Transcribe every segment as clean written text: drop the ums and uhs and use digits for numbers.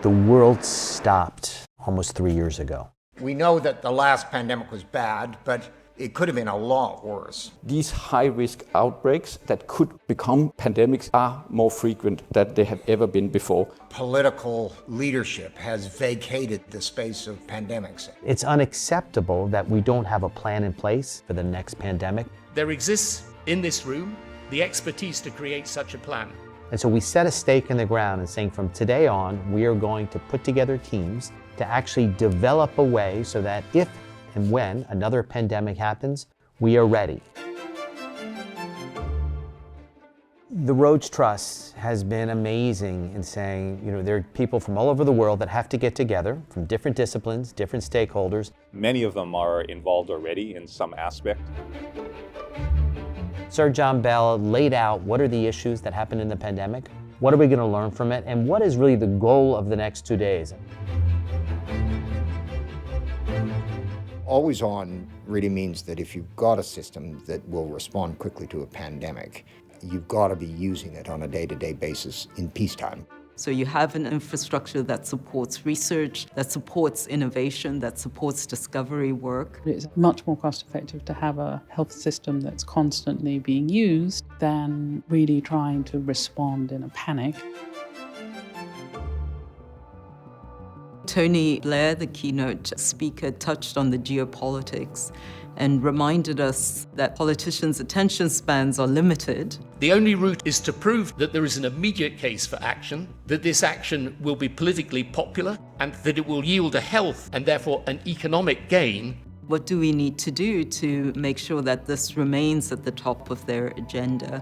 The world stopped almost 3 years ago. We know that the last pandemic was bad, but it could have been a lot worse. These high-risk outbreaks that could become pandemics are more frequent than they have ever been before. Political leadership has vacated the space of pandemics. It's unacceptable that we don't have a plan in place for the next pandemic. There exists in this room the expertise to create such a plan. And so we set a stake in the ground and saying from today on, we are going to put together teams to actually develop a way so that if and when another pandemic happens, we are ready. The Rhodes Trust has been amazing in saying, there are people from all over the world that have to get together from different disciplines, different stakeholders. Many of them are involved already in some aspect. Sir John Bell laid out what are the issues that happened in the pandemic, what are we going to learn from it, and what is really the goal of the next 2 days. Always on really means that if you've got a system that will respond quickly to a pandemic, you've got to be using it on a day-to-day basis in peacetime. So you have an infrastructure that supports research, that supports innovation, that supports discovery work. It's much more cost-effective to have a health system that's constantly being used than really trying to respond in a panic. Tony Blair, the keynote speaker, touched on the geopolitics and reminded us that politicians' attention spans are limited. The only route is to prove that there is an immediate case for action, that this action will be politically popular, and that it will yield a health and therefore an economic gain. What do we need to do to make sure that this remains at the top of their agenda?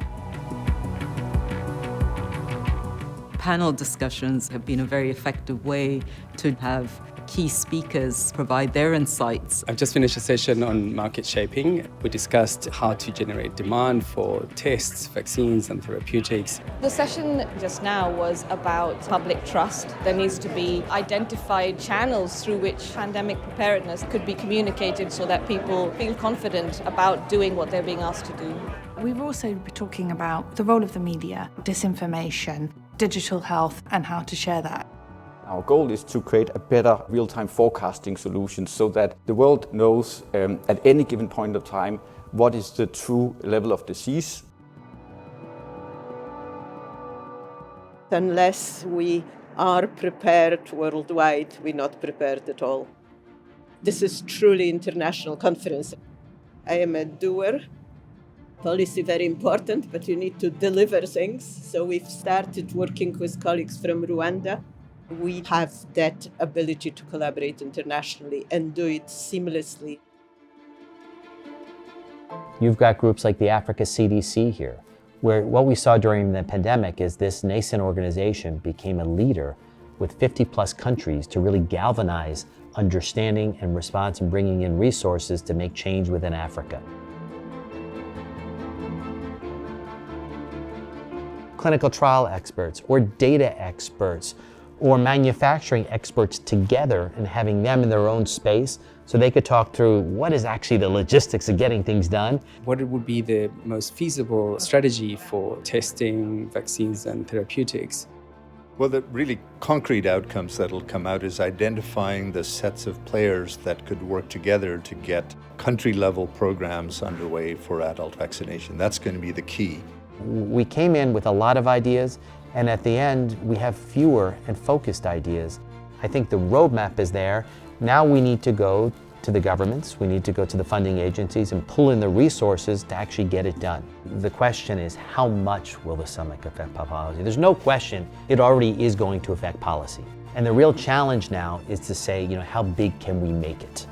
Panel discussions have been a very effective way to have key speakers provide their insights. I've just finished a session on market shaping. We discussed how to generate demand for tests, vaccines, and therapeutics. The session just now was about public trust. There needs to be identified channels through which pandemic preparedness could be communicated so that people feel confident about doing what they're being asked to do. We've also been talking about the role of the media, disinformation, digital health, and how to share that. Our goal is to create a better real-time forecasting solution so that the world knows at any given point of time what is the true level of disease. Unless we are prepared worldwide, we're not prepared at all. This is truly international conference. I am a doer. Policy very important, but you need to deliver things. So we've started working with colleagues from Rwanda. We have that ability to collaborate internationally and do it seamlessly. You've got groups like the Africa CDC here, where what we saw during the pandemic is this nascent organization became a leader with 50+ countries to really galvanize understanding and response and bringing in resources to make change within Africa. Clinical trial experts or data experts or manufacturing experts together and having them in their own space so they could talk through what is actually the logistics of getting things done. What would be the most feasible strategy for testing vaccines and therapeutics? Well, the really concrete outcomes that'll come out is identifying the sets of players that could work together to get country-level programs underway for adult vaccination. That's going to be the key. We came in with a lot of ideas, and at the end, we have fewer and focused ideas. I think the roadmap is there. Now we need to go to the governments, we need to go to the funding agencies and pull in the resources to actually get it done. The question is, how much will the summit affect policy? There's no question it already is going to affect policy. And the real challenge now is to say, how big can we make it?